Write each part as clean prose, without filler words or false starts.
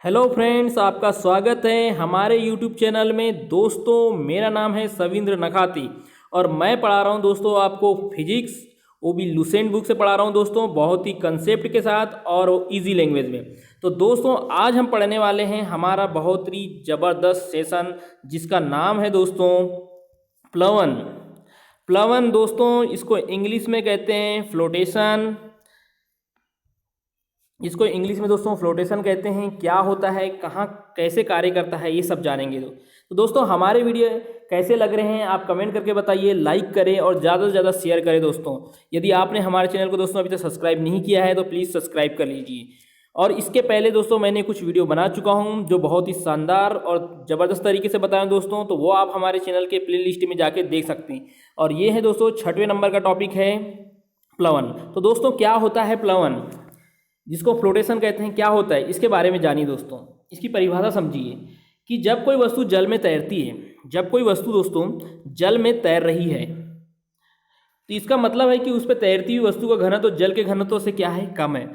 Hello friends, आपका स्वागत है हमारे यूट्यूब चैनल में। दोस्तों, मेरा नाम है सविंद्र नखाती और मैं पढ़ा रहा हूं दोस्तों आपको फिजिक्स, वो भी लुसेंट बुक से पढ़ा रहा हूं दोस्तों, बहुत ही कंसेप्ट के साथ और इजी लैंग्वेज में। तो दोस्तों, आज हम पढ़ने वाले हैं हमारा बहुत ही ज़बरदस्त सेशन जिसका नाम है दोस्तों प्लवन। प्लवन दोस्तों, इसको इंग्लिश में कहते हैं फ्लोटेशन। इसको इंग्लिश में दोस्तों फ्लोटेशन कहते हैं। क्या होता है, कहाँ कैसे कार्य करता है, ये सब जानेंगे। तो दोस्तों, हमारे वीडियो कैसे लग रहे हैं आप कमेंट करके बताइए, लाइक करें और ज़्यादा से ज़्यादा शेयर करें दोस्तों। यदि आपने हमारे चैनल को दोस्तों अभी तक सब्सक्राइब नहीं किया है तो प्लीज़ सब्सक्राइब कर लीजिए। और इसके पहले दोस्तों मैंने कुछ वीडियो बना चुका हूँ जो बहुत ही शानदार और ज़बरदस्त तरीके से बताएं दोस्तों, तो वो आप हमारे चैनल के प्ले लिस्ट में जाके देख सकते हैं। और ये है दोस्तों 6वें नंबर का टॉपिक है प्लवन। तो दोस्तों, क्या होता है प्लवन, जिसको फ्लोटेशन कहते हैं, क्या होता है इसके बारे में जानिए दोस्तों। इसकी परिभाषा समझिए कि जब कोई वस्तु जल में तैरती है, जब कोई वस्तु दोस्तों जल में तैर रही है, तो इसका मतलब है कि उस पर तैरती हुई वस्तु का घनत्व तो जल के घनत्व से क्या है, कम है।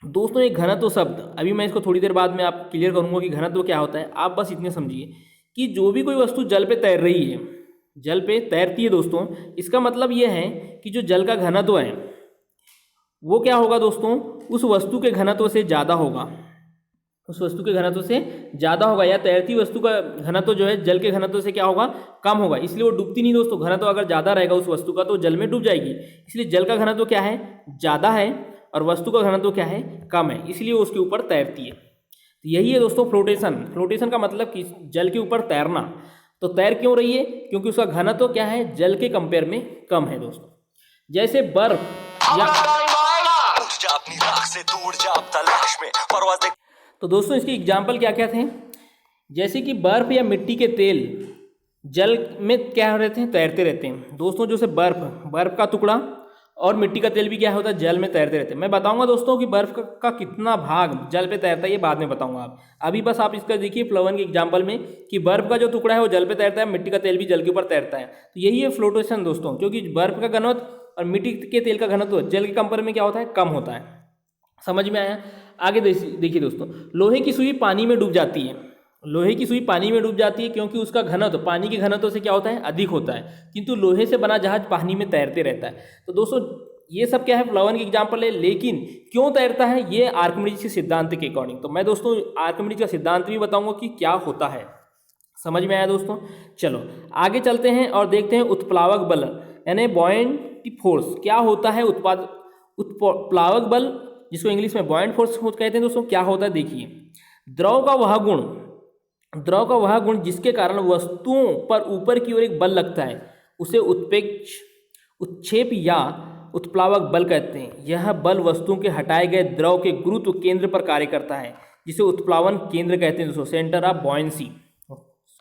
दोस्तों, एक घनत्व शब्द अभी मैं इसको थोड़ी देर बाद में आप क्लियर करूंगा कि घनत्व क्या होता है। आप बस इतने समझिए कि जो भी कोई वस्तु जल पे तैर रही है, जल पे तैरती है दोस्तों, इसका मतलब यह है कि जो जल का घनत्व है वो क्या होगा दोस्तों, उस वस्तु के घनत्व से ज़्यादा होगा, उस वस्तु के घनत्व से ज़्यादा होगा। या तैरती वस्तु का घनत्व जो है जल के घनत्व से क्या होगा, कम होगा। इसलिए वो डूबती नहीं दोस्तों। घनत्व अगर ज़्यादा रहेगा उस वस्तु का तो जल में डूब जाएगी। इसलिए जल का घनत्व क्या है, ज़्यादा है, और वस्तु का घनत्व क्या है, कम है, इसलिए वो उसके ऊपर तैरती है। तो यही है दोस्तों फ्लोटेशन। फ्लोटेशन का मतलब कि जल के ऊपर तैरना। तो तैर क्यों रही है, क्योंकि उसका घनत्व क्या है, जल के कंपेयर में कम है दोस्तों। जैसे बर्फ या तो दोस्तों, इसके एग्जाम्पल क्या क्या थे, जैसे कि बर्फ या मिट्टी के तेल जल में क्या रहते हैं, तैरते रहते हैं दोस्तों। जैसे बर्फ का टुकड़ा और मिट्टी का तेल भी क्या होता है, जल में तैरते रहते हैं। मैं बताऊंगा दोस्तों कि बर्फ का कितना भाग जल पे तैरता है, ये बाद में बताऊंगा। आप अभी बस आप इसका देखिए प्लवन के एग्जाम्पल में कि बर्फ का जो टुकड़ा है वो जल पे तैरता है, मिट्टी का तेल भी जल के ऊपर तैरता है। तो यही है फ्लोटेशन दोस्तों, क्योंकि बर्फ का घनत्व और मिट्टी के तेल का घनत्व जल के कंपेयर में क्या होता है, कम होता है। समझ में आया। आगे देखिए दोस्तों, लोहे की सुई पानी में डूब जाती है। लोहे की सुई पानी में डूब जाती है क्योंकि उसका घनत्व पानी के घनत्व से क्या होता है, अधिक होता है, किंतु लोहे से बना जहाज पानी में तैरते रहता है। तो दोस्तों, ये सब क्या है, प्लवन की एग्जाम्पल है। लेकिन क्यों तैरता है, ये आर्किमिडीज के सिद्धांत के अकॉर्डिंग। तो मैं दोस्तों आर्किमिडीज का सिद्धांत भी बताऊंगा कि क्या होता है। समझ में आया दोस्तों। चलो आगे चलते हैं और देखते हैं उत्प्लावक बल यानी बॉयंट फोर्स। क्या होता है उत्प्लावक बल, जिसको इंग्लिश में बॉयंट फोर्स कहते हैं दोस्तों। क्या होता है देखिए, द्रव का वह गुण जिसके कारण वस्तुओं पर ऊपर की ओर एक बल लगता है उसे उत्क्षेप या उत्प्लावक बल कहते हैं। यह बल वस्तुओं के हटाए गए द्रव के गुरुत्व केंद्र पर कार्य करता है, जिसे उत्प्लावन केंद्र कहते हैं दोस्तों, सेंटर ऑफ बॉयंसी,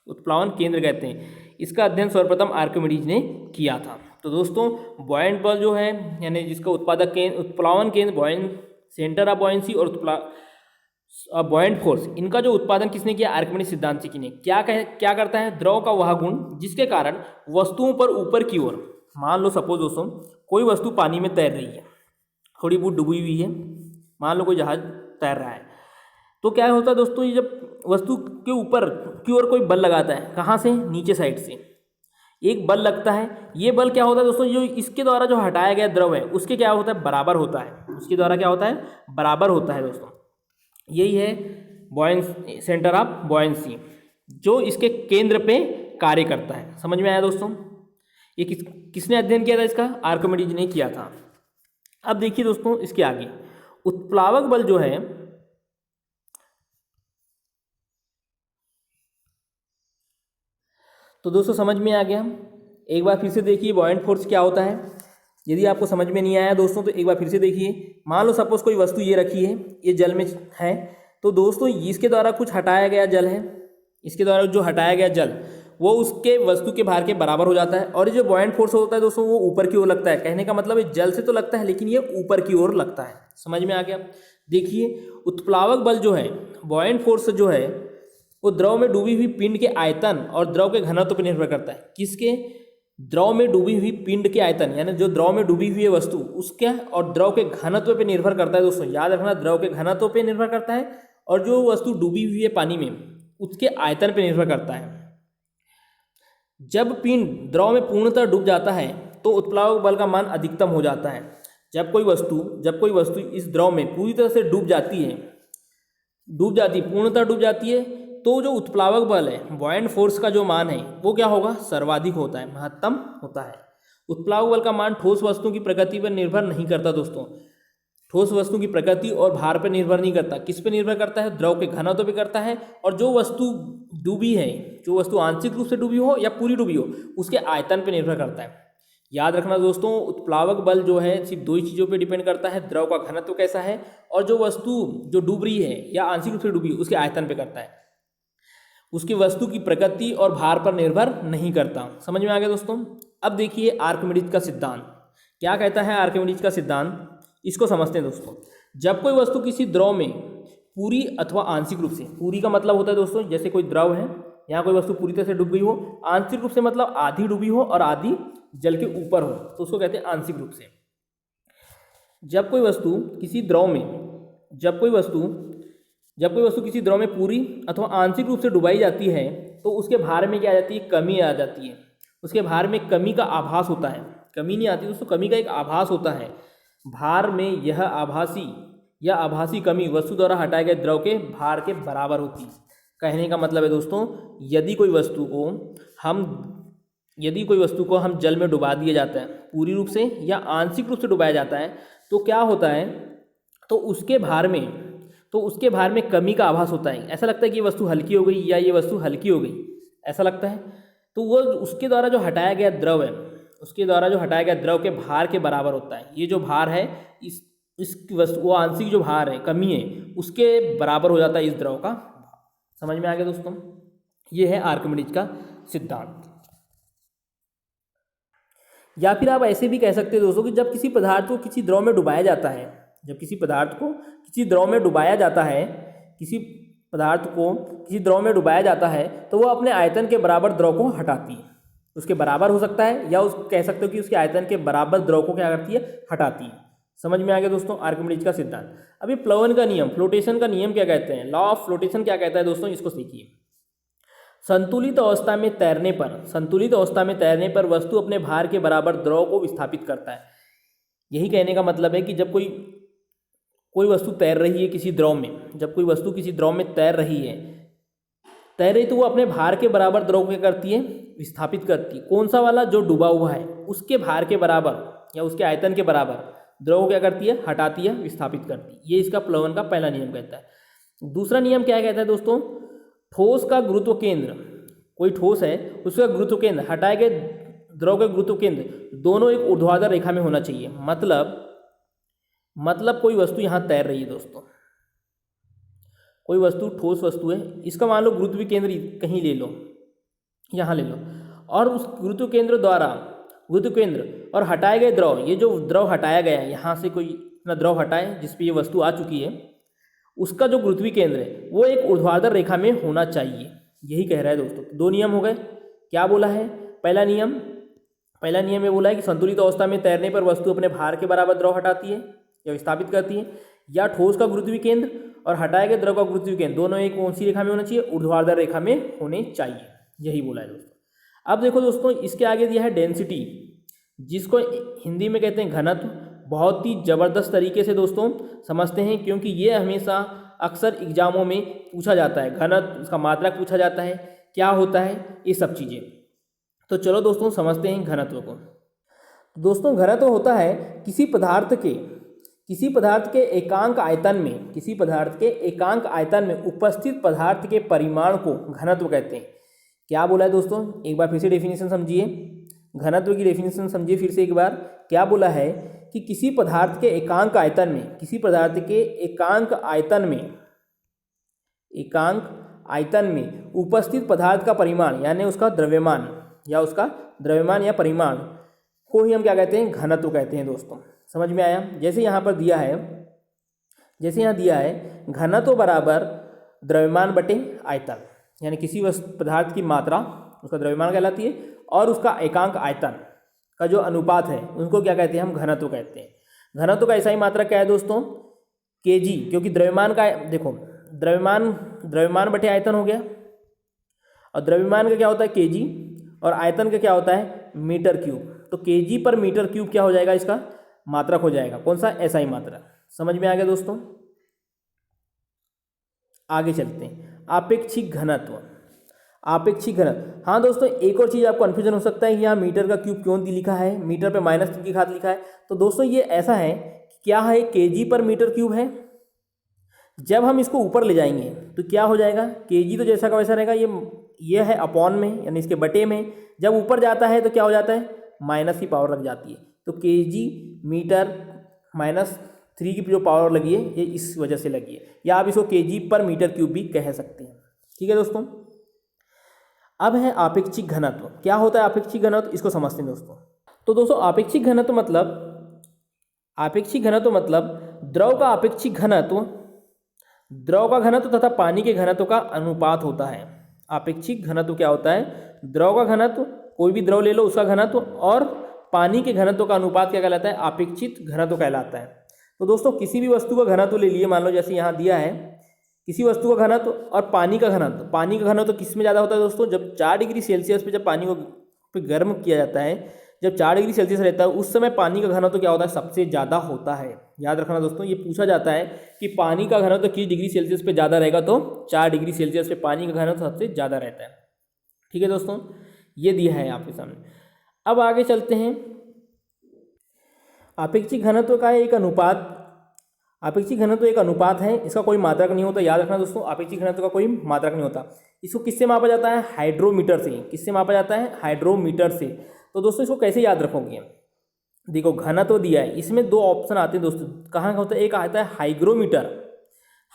उत्प्लावन केंद्र कहते हैं। इसका अध्ययन सर्वप्रथम आर्किमिडीज ने किया था। तो दोस्तों, बॉयंट बल जो है यानी जिसका उत्प्लावन केंद्र सेंटर ऑफ बॉयंसी और बॉयंट फोर्स, इनका जो उत्पादन किसने किया, आर्किमिडीज सिद्धांत से किने। क्या करता है, द्रव का वह गुण जिसके कारण वस्तुओं पर ऊपर की ओर, मान लो सपोज दोस्तों कोई वस्तु पानी में तैर रही है, थोड़ी बहुत डूबी हुई है, मान लो कोई जहाज तैर रहा है, तो क्या होता है दोस्तों, ये जब वस्तु के ऊपर की ओर कोई बल लगाता है, कहाँ से, नीचे साइड से एक बल लगता है। ये बल क्या होता है दोस्तों, जो इसके द्वारा जो हटाया गया द्रव है उसके क्या होता है, बराबर होता है, उसके द्वारा क्या होता है, बराबर होता है दोस्तों। यही है सेंटर ऑफ बॉयंसी, जो इसके केंद्र पे कार्य करता है। समझ में आया दोस्तों। ये किसने अध्ययन किया था इसका, आर्किमिडीज ने किया था। अब देखिए दोस्तों इसके आगे, उत्प्लावक बल जो है तो दोस्तों समझ में आ गया। एक बार फिर से देखिए बॉयंट फोर्स क्या होता है। यदि आपको समझ में नहीं आया दोस्तों तो एक बार फिर से देखिए। मान लो सपोज कोई वस्तु ये रखी है, ये जल में है, तो दोस्तों इसके द्वारा कुछ हटाया गया जल है, इसके द्वारा जो हटाया गया जल वो उसके वस्तु के भार के बराबर हो जाता है। और ये जो बॉयंट फोर्स होता है दोस्तों वो ऊपर की ओर लगता है। कहने का मतलब है जल से तो लगता है लेकिन ये ऊपर की ओर लगता है। समझ में आ गया। देखिए उत्प्लावक बल जो है, बॉयंट फोर्स जो है, वो द्रव में डूबी हुई पिंड के आयतन और द्रव के घनत्व पर निर्भर करता है। किसके, द्रव में डूबी हुई पिंड के आयतन, यानी जो द्रव में डूबी हुई है वस्तु उसके और द्रव के घनत्व पे निर्भर करता है दोस्तों। याद रखना, द्रव के घनत्व पे निर्भर करता है और जो वस्तु डूबी हुई है पानी में उसके आयतन पर निर्भर करता है। जब पिंड द्रव में पूर्णतः डूब जाता है तो उत्प्लावक बल का मान अधिकतम हो जाता है। जब कोई वस्तु इस द्रव में पूरी तरह से पूर्णतः डूब जाती है, तो जो उत्प्लावक बल है, बॉयंट फोर्स का जो मान है वो क्या होगा, सर्वाधिक होता है, महत्तम होता है। उत्प्लावक बल का मान ठोस वस्तुओं की प्रकृति पर निर्भर नहीं करता दोस्तों। ठोस वस्तु की प्रकृति और भार पर निर्भर नहीं करता। किस पर निर्भर करता है, द्रव के घनत्व पर करता है, और जो वस्तु डूबी है, जो वस्तु आंशिक रूप से डूबी हो या पूरी डूबी हो, उसके आयतन पर निर्भर करता है। याद रखना दोस्तों, उत्प्लावक बल जो है सिर्फ दो ही चीज़ों पे डिपेंड करता है, द्रव का घनत्व कैसा है और जो वस्तु जो डूब रही है या आंशिक रूप से डूबी है उसके आयतन पे करता है। उसकी वस्तु की प्रकृति और भार पर निर्भर नहीं करता। समझ में आ गया दोस्तों। अब देखिए आर्किमिडीज का सिद्धांत क्या कहता है। आर्किमिडीज का सिद्धांत इसको समझते हैं दोस्तों। जब कोई वस्तु किसी द्रव में पूरी अथवा आंशिक रूप से, पूरी का मतलब होता है दोस्तों जैसे कोई द्रव है, यहाँ कोई वस्तु पूरी तरह से डूब गई हो, आंशिक रूप से मतलब आधी डूबी हो और आधी जल के ऊपर हो, तो उसको कहते हैं आंशिक रूप से। जब कोई वस्तु किसी द्रव किसी द्रव में पूरी अथवा आंशिक रूप से डुबाई जाती है तो उसके भार में क्या आ जाती है, कमी आ जाती है। उसके भार में कमी का आभास होता है, कमी नहीं आती दोस्तों, कमी का एक आभास होता है। भार में यह आभासी कमी वस्तु द्वारा हटाए गए द्रव के भार के बराबर होती है। कहने का मतलब है दोस्तों, यदि कोई वस्तु को हम जल में डुबा दिया जाता है पूरी रूप से या आंशिक रूप से डुबाया जाता है तो क्या होता है, तो उसके भार में कमी का आभास होता है। ऐसा लगता है कि ये वस्तु हल्की हो गई या ये वस्तु हल्की हो गई, ऐसा लगता है। तो वो उसके द्वारा जो हटाया गया द्रव है, के भार के बराबर होता है। ये जो भार है इस वस्तु, वो आंशिक जो भार है, कमी है, उसके बराबर हो जाता है इस द्रव का। समझ में आ गया दोस्तों। ये है आर्किमिडीज का सिद्धांत। या फिर आप ऐसे भी कह सकते हैं दोस्तों कि जब किसी पदार्थ को किसी द्रव में डुबाया जाता है, तो वो अपने आयतन के बराबर द्रव को हटाती है। उसके बराबर हो सकता है या कह सकते हो कि उसके आयतन के बराबर द्रव को क्या करती है, हटाती है। समझ में आ गया दोस्तों आर्किमिडीज का सिद्धांत। अभी प्लवन का नियम, फ्लोटेशन का नियम क्या कहते हैं, लॉ ऑफ फ्लोटेशन क्या कहता है दोस्तों, इसको सीखिए। संतुलित अवस्था में तैरने पर वस्तु अपने भार के बराबर द्रव को विस्थापित करता है। यही कहने का मतलब है कि जब कोई वस्तु तैर रही है किसी द्रव में, तैर रही तो वो अपने भार के बराबर द्रव को क्या करती है, विस्थापित करती है। कौन सा वाला, जो डूबा हुआ है उसके भार के बराबर या उसके आयतन के बराबर द्रव को क्या करती है, हटाती है, विस्थापित करती है। ये इसका प्लवन का पहला नियम कहता है। दूसरा नियम क्या कहता है दोस्तों, ठोस का गुरुत्व केंद्र, कोई ठोस है उसका गुरुत्व केंद्र हटाए गए द्रव के गुरुत्व केंद्र दोनों एक ऊर्ध्वाधर रेखा में होना चाहिए। मतलब कोई वस्तु यहाँ तैर रही है दोस्तों, कोई वस्तु ठोस वस्तु है, इसका मान लो गुरुत्व केंद्र कहीं ले लो, यहाँ ले लो, और उस गुरुत्व केंद्र और हटाए गए द्रव, ये जो द्रव हटाया गया है, यहाँ से कोई इतना द्रव हटाए जिस पे ये वस्तु आ चुकी है, उसका जो गुरुत्वीय केंद्र है वो एक ऊर्ध्वाधर रेखा में होना चाहिए। यही कह रहा है दोस्तों। दो नियम हो गए। क्या बोला है, पहला नियम में बोला है कि संतुलित अवस्था में तैरने पर वस्तु अपने भार के बराबर द्रव हटाती है या विस्थापित करती है, या ठोस का गुरुत्वीय केंद्र और हटाए गए द्रव का गुरुत्वीय केंद्र दोनों एक कौन सी रेखा में होना चाहिए, ऊर्ध्वाधर रेखा में होने चाहिए। यही बोला है दोस्तों। अब देखो दोस्तों, इसके आगे दिया है डेंसिटी, जिसको हिंदी में कहते हैं घनत्व। बहुत ही ज़बरदस्त तरीके से दोस्तों समझते हैं, क्योंकि ये हमेशा अक्सर एग्जामों में पूछा जाता है। घनत्व, उसका मात्रक पूछा जाता है, क्या होता है, ये सब चीज़ें। तो चलो दोस्तों समझते हैं घनत्व को। दोस्तों घनत्व होता है किसी पदार्थ के एकांक आयतन में उपस्थित पदार्थ के परिमाण को घनत्व कहते हैं। क्या बोला है दोस्तों, एक बार फिर से डेफिनेशन समझिए, घनत्व की डेफिनेशन समझिए फिर से एक बार। क्या बोला है कि किसी पदार्थ के एकांक आयतन में उपस्थित पदार्थ का परिमाण, यानी उसका द्रव्यमान या परिमाण को ही हम क्या कहते हैं, घनत्व कहते हैं दोस्तों। समझ में आया। जैसे यहाँ दिया है घनत्व बराबर द्रव्यमान बटे आयतन, यानी किसी पदार्थ की मात्रा उसका द्रव्यमान कहलाती है और उसका एकांक आयतन का जो अनुपात है उनको क्या कहते हैं, हम घनत्व कहते हैं। घनत्व का ऐसा ही मात्रा क्या है दोस्तों, kg, क्योंकि द्रव्यमान का देखो द्रव्यमान द्रव्यमान बटे आयतन हो गया, और द्रव्यमान का क्या होता है केजी, और आयतन का क्या होता है मीटर क्यूब। तो केजी पर मीटर क्यूब क्या हो जाएगा, इसका मात्रक हो जाएगा, कौन सा, एसआई मात्रक। समझ में आ गया दोस्तों। आगे चलते हैं, आपेक्षिक घनत्व। आपेक्षिक घनत्व, हाँ दोस्तों एक और चीज़ आपको कन्फ्यूजन हो सकता है कि यहाँ मीटर का क्यूब क्यों लिखा है, मीटर पे -3 की घात लिखा है। तो दोस्तों ये ऐसा है कि क्या है, केजी पर मीटर क्यूब है। जब हम इसको ऊपर ले जाएंगे तो क्या हो जाएगा, केजी तो जैसा का वैसा रहेगा, ये है अपॉन में यानी इसके बटे में। जब ऊपर जाता है तो क्या हो जाता है, माइनस की पावर लग जाती है। तो केजी मीटर -3 की जो पावर लगी है ये इस वजह से लगी है, या आप इसको केजी पर मीटर क्यूब भी कह सकते हैं। ठीक है दोस्तों। अब है आपेक्षिक घनत्व। क्या होता है आपेक्षिक घनत्व, इसको समझते हैं दोस्तों। तो दोस्तों आपेक्षिक घनत्व मतलब द्रव का आपेक्षिक घनत्व द्रव का घनत्व तथा पानी के घनत्व का अनुपात होता है। आपेक्षिक घनत्व क्या होता है, द्रव का घनत्व, कोई भी द्रव ले लो उसका घनत्व, और पानी के घनत्व का अनुपात क्या कहलाता है, आपेक्षिक घनत्व कहलाता है। तो दोस्तों किसी भी वस्तु का घनत्व ले लिए, मान लो जैसे यहाँ दिया है किसी वस्तु का घनत्व और पानी का घनत्व। पानी का घनत्व किस में ज़्यादा होता है दोस्तों, जब 4 डिग्री सेल्सियस पे जब पानी को पे गर्म किया जाता है, जब 4 डिग्री सेल्सियस रहता है उस समय पानी का घनत्व क्या होता है, सबसे ज़्यादा होता है। याद रखना दोस्तों, ये पूछा जाता है कि पानी का घनत्व किस डिग्री सेल्सियस पे ज़्यादा रहेगा, तो 4 डिग्री सेल्सियस पे पानी का घनत्व सबसे ज़्यादा रहता है। ठीक है दोस्तों, ये दिया है आपके सामने। अब आगे चलते हैं, आपेक्षिक घनत्व का एक अनुपात, आपेक्षिक घनत्व एक अनुपात है, इसका कोई मात्रक नहीं होता। याद रखना दोस्तों, आपेक्षिक घनत्व का कोई मात्रक नहीं होता। इसको किससे मापा जाता है, हाइड्रोमीटर से। किससे मापा जाता है, हाइड्रोमीटर से। तो दोस्तों इसको कैसे याद रखोगे, देखो घनत्व दिया है, इसमें 2 ऑप्शन आते हैं दोस्तों, कहाँ का होता है, एक आता है हाइग्रोमीटर,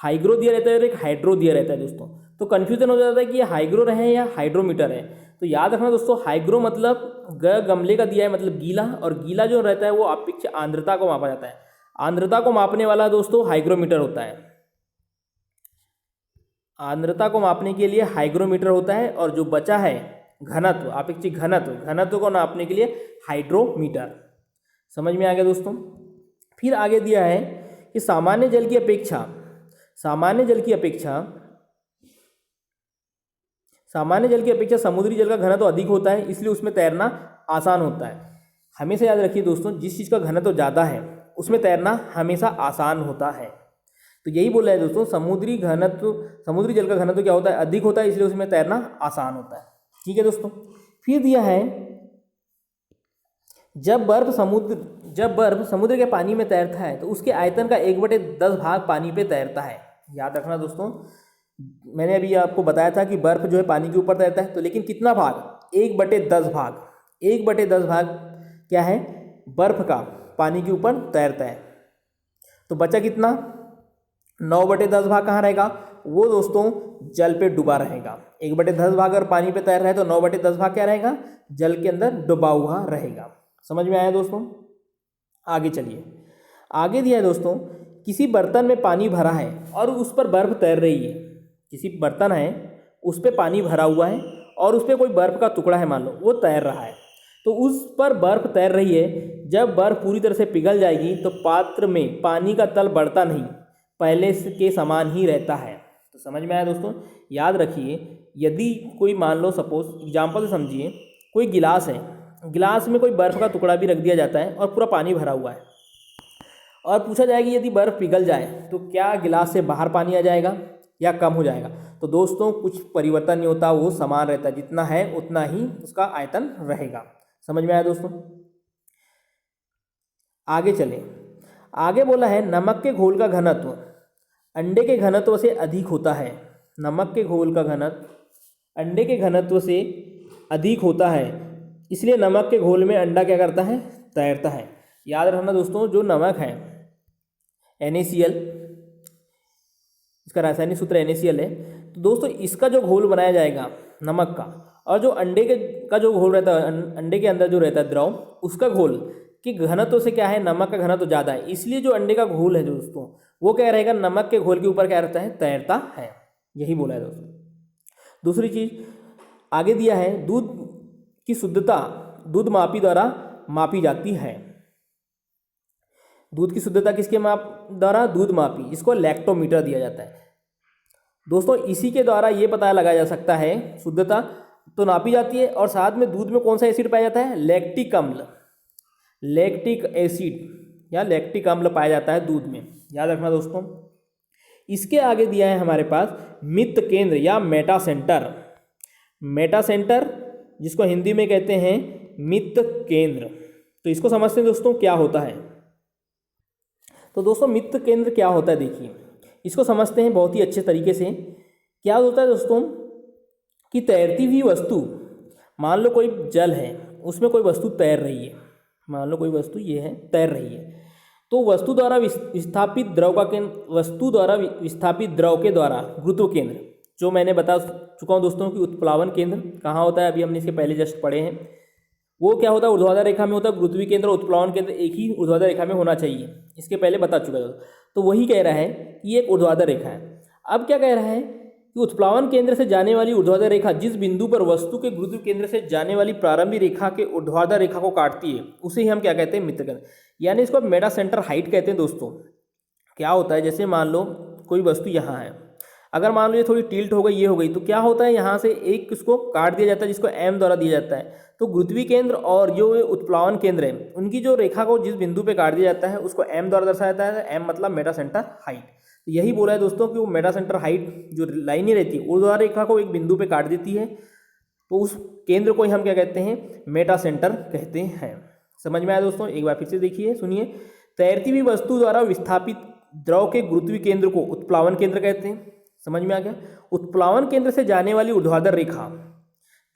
हाइग्रो दिया रहता है, और एक हाइड्रो दिया रहता है दोस्तों। तो कन्फ्यूजन हो जाता है कि ये हाइग्रो रहे या हाइड्रोमीटर है। तो याद रखना दोस्तों, हाइग्रो मतलब गमले का दिया है, मतलब गीला, और गीला जो रहता है वो अपेक्षित आर्द्रता को मापा जाता है। आर्द्रता को मापने वाला दोस्तों हाइग्रोमीटर होता है, आर्द्रता को मापने के लिए हाइग्रोमीटर होता है, और जो बचा है घनत्व, अपेक्षित घनत्व को नापने के लिए हाइड्रोमीटर। समझ में आ गया दोस्तों। फिर आगे दिया है कि सामान्य जल की अपेक्षा समुद्री जल का घनत्व अधिक होता है, इसलिए उसमें तैरना आसान होता है। हमेशा याद रखिए दोस्तों, जिस चीज़ का घनत्व ज़्यादा है उसमें तैरना हमेशा आसान होता है। तो यही बोला है दोस्तों, समुद्री जल का घनत्व क्या होता है, अधिक होता है, इसलिए उसमें तैरना आसान होता है। ठीक है दोस्तों। फिर दिया है, जब बर्फ समुद्र के पानी में तैरता है तो उसके आयतन का 1/10 भाग पानी पे तैरता है। याद रखना दोस्तों, मैंने अभी आपको बताया था कि बर्फ जो है पानी के ऊपर तैरता है, तो लेकिन कितना भाग, 1/10 भाग। 1/10 भाग क्या है, बर्फ का पानी के ऊपर तैरता है। तो बचा कितना, 9/10 भाग कहाँ रहेगा, वो दोस्तों जल पे डूबा रहेगा। 1/10 भाग अगर पानी पे तैर रहा है तो 9/10 भाग क्या रहेगा, जल के अंदर डूबा हुआ रहेगा। समझ में आया दोस्तों। आगे चलिए, आगे दिया है दोस्तों, किसी बर्तन में पानी भरा है और उस पर बर्फ तैर रही है। किसी बर्तन है उस पर पानी भरा हुआ है और उस पर कोई बर्फ का टुकड़ा है, मान लो वो तैर रहा है, तो उस पर बर्फ तैर रही है। जब बर्फ पूरी तरह से पिघल जाएगी तो पात्र में पानी का तल बढ़ता नहीं, पहले के समान ही रहता है। तो समझ में आया दोस्तों। याद रखिए, यदि कोई मान लो सपोज एग्जाम्पल से समझिए, कोई गिलास है, गिलास में कोई बर्फ़ का टुकड़ा भी रख दिया जाता है और पूरा पानी भरा हुआ है, और पूछा जाए कि यदि बर्फ़ पिघल जाए तो क्या गिलास से बाहर पानी आ जाएगा या कम हो जाएगा। तो दोस्तों कुछ परिवर्तन नहीं होता, वो समान रहता है, जितना है उतना ही उसका आयतन रहेगा। समझ में आया दोस्तों। आगे चले, आगे बोला है नमक के घोल का घनत्व अंडे के घनत्व से अधिक होता है। नमक के घोल का घनत्व अंडे के घनत्व से अधिक होता है, इसलिए नमक के घोल में अंडा क्या करता है, तैरता है। याद रखना दोस्तों, जो नमक है NaCl, इसका रासायनिक सूत्र NaCl है। तो दोस्तों इसका जो घोल बनाया जाएगा नमक का, और जो अंडे का जो घोल रहता है, अंडे के अंदर जो रहता है द्रव, उसका घोल कि घनत्व से क्या है, नमक का घनत्व ज़्यादा है, इसलिए जो अंडे का घोल है दोस्तों वो क्या रहेगा, नमक के घोल के ऊपर क्या रहता है, तैरता है। यही बोला है दोस्तों। दूसरी चीज आगे दिया है, दूध की शुद्धता दूध मापी द्वारा मापी जाती है। दूध की शुद्धता किसके द्वारा, दूध मापी, इसको लैक्टोमीटर दिया जाता है। दोस्तों इसी के द्वारा ये पता लगाया जा सकता है, शुद्धता तो नापी जाती है। और साथ में दूध में कौन सा एसिड पाया जाता है? लैक्टिक अम्ल, लैक्टिक एसिड या लैक्टिक अम्ल पाया जाता है दूध में, याद रखना दोस्तों। इसके आगे दिया है हमारे पास मित्त केंद्र या मेटा सेंटर, मेटा सेंटर जिसको हिंदी में कहते हैं मित्त केंद्र। तो इसको समझते हैं दोस्तों क्या होता है। तो दोस्तों मित्त केंद्र क्या होता है, देखिए इसको समझते हैं बहुत ही अच्छे तरीके से। क्या होता है दोस्तों कि तैरती हुई वस्तु, मान लो कोई जल है, उसमें कोई वस्तु तैर रही है, मान लो कोई वस्तु ये है तैर रही है, तो वस्तु द्वारा विस्थापित द्रव का केंद्र, वस्तु द्वारा विस्थापित द्रव के द्वारा गुरुत्व केंद्र, जो मैंने बता चुका हूँ दोस्तों कि उत्प्लावन केंद्र कहाँ होता है, अभी हमने इसके पहले जस्ट पढ़े हैं। वो क्या होता है? ऊर्ध्वाधर रेखा में होता है। गुरुत्वीय केंद्र और उत्प्लावन केंद्र एक ही ऊर्ध्वाधर रेखा में होना चाहिए, इसके पहले बता चुका है। तो वही कह रहा है कि एक ऊर्ध्वाधर रेखा है। अब क्या कह रहा है कि उत्प्लावन केंद्र से जाने वाली ऊर्ध्वाधर रेखा जिस बिंदु पर वस्तु के गुरुत्व केंद्र से जाने वाली प्रारंभिक रेखा के ऊर्ध्वाधर रेखा को काटती है, उसे ही हम क्या कहते हैं? मित्त केंद्र, यानी इसको मेटा सेंटर हाइट कहते हैं दोस्तों। क्या होता है, जैसे मान लो कोई वस्तु यहाँ है, अगर मान लो ये थोड़ी टिल्ट हो गई, ये हो गई, तो क्या होता है यहाँ से एक इसको काट दिया जाता है जिसको एम द्वारा दिया जाता है। तो गुरुत्वीय केंद्र और जो उत्प्लावन केंद्र है उनकी जो रेखा को जिस बिंदु पे काट दिया जाता है उसको एम द्वारा दर्शाया जाता है। एम मतलब मेटा सेंटर हाइट। तो यही बोला है दोस्तों कि वो मेटा सेंटर हाइट जो लाइनें रहती है ऊर्ध्वाधर रेखा को एक बिंदु पे काट देती है, तो उस केंद्र को ही हम क्या कहते हैं? मेटा सेंटर कहते हैं। समझ में आया दोस्तों? एक बार फिर से देखिए, सुनिए। तैरती हुई वस्तु द्वारा विस्थापित द्रव के गुरुत्वीय केंद्र को उत्प्लावन केंद्र कहते हैं। समझ में आ गया? उत्प्लावन केंद्र से जाने वाली ऊर्ध्वाधर रेखा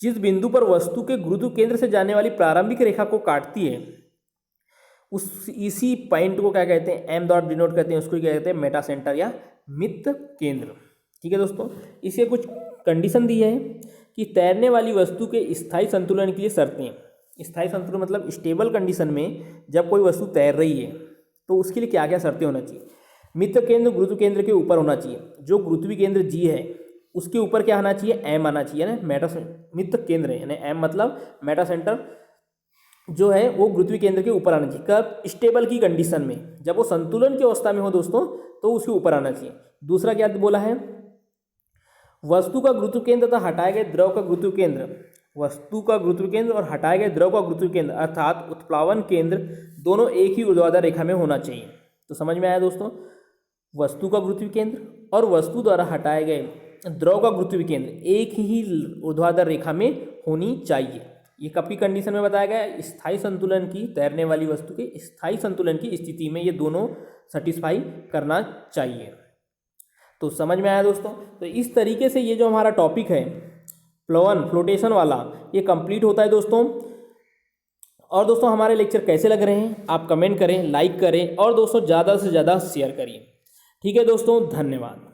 जिस बिंदु पर वस्तु के गुरुत्व केंद्र से जाने वाली प्रारंभिक रेखा को काटती है, उस इसी पॉइंट को क्या कहते हैं? एम द्वारा डिनोट करते हैं, उसको क्या कहते हैं? मेटा सेंटर या मित्त केंद्र। ठीक है दोस्तों, इसके कुछ कंडीशन दी है कि तैरने वाली वस्तु के स्थायी संतुलन के लिए शर्तें। स्थायी संतुलन मतलब स्टेबल कंडीशन में जब कोई वस्तु तैर रही है तो उसके लिए क्या क्या शर्तें होना चाहिए? मित्त केंद्र गुरुत्व केंद्र के ऊपर होना चाहिए। जो गुरुत्वीय केंद्र जी है उसके ऊपर क्या आना चाहिए? एम आना चाहिए ना। मित्त केंद्र है यानी एम मतलब मेटा सेंटर जो है वो गुरुत्वीय केंद्र के ऊपर आना चाहिए। कब? स्टेबल की कंडीशन में, जब वो संतुलन की अवस्था में हो दोस्तों तो उसके ऊपर आना चाहिए। दूसरा क्या बोला है? वस्तु का गुरुत्व केंद्र तथा हटाए गए द्रव का गुरुत्व केंद्र, वस्तु का गुरुत्व केंद्र और हटाए गए द्रव का गुरुत्व केंद्र अर्थात उत्प्लावन केंद्र दोनों एक ही ऊर्ध्वाधर रेखा में होना चाहिए। तो समझ में आया दोस्तों? वस्तु का गुरुत्वीय केंद्र और वस्तु द्वारा हटाए गए द्रव का गुरुत्वीय केंद्र एक ही ऊर्ध्वाधर रेखा में होनी चाहिए। ये कब की कंडीशन में बताया गया है? स्थायी संतुलन की, तैरने वाली वस्तु के स्थायी संतुलन की स्थिति में ये दोनों सेटिस्फाई करना चाहिए। तो समझ में आया दोस्तों? तो इस तरीके से ये जो हमारा टॉपिक है प्लवन फ्लोटेशन वाला ये कंप्लीट होता है दोस्तों। और दोस्तों हमारे लेक्चर कैसे लग रहे हैं आप कमेंट करें, लाइक करें और दोस्तों ज़्यादा से ज़्यादा शेयर करिए। ठीक है दोस्तों, धन्यवाद।